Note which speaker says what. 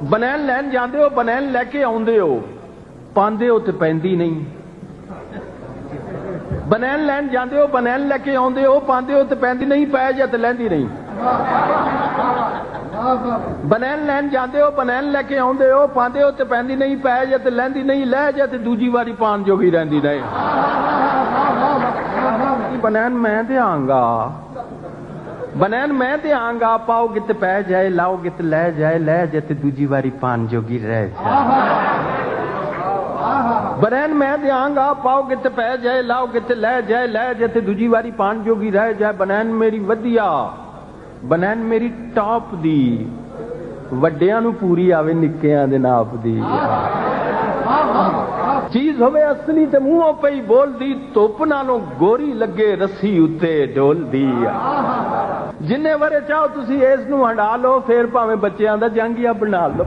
Speaker 1: बनैन लैन जाते हो बनैन लैके आउंदे हो पांदे हो ते पैंदी नहीं बनैन लैन जाते हो बनैन लैके आउंदे हो पांदे हो ते पैंदी नहीं पै जा ते लैंदी नहीं बनैन लैन जाते हो बनैन लैके आउंदे हो पांदे हो ते पैंदी नहीं पै जा ते लैंदी नहीं लै जा ते दूजी वारी पान जोगी रहिंदी नहीं बनैन मैं ते आंगा बनैन मैं ते आंगा पाओगे ते पै जाए लाओगे ते लै जाए ते दूजी वारी पान जोगी रह जाए बनैन मैं ते आंगा पाओगे ते पै जाए लाओगे ते लै जाए ते दूजी वारी पान जोगी रह जाए बनैन मेरी वधिया बनैन मेरी टॉप दी वड्डियां नूं पूरी आवे निक्कियां दे नाप दी चीज होवे असली ते मूंहों पई बोलदी धुप नालों गोरी लगे रस्सी उत्ते डोलदी जिन्ने वरे चाहो तुसी इस नूं हंडा लो फिर भावें बच्चियां दा जंगिया बना लो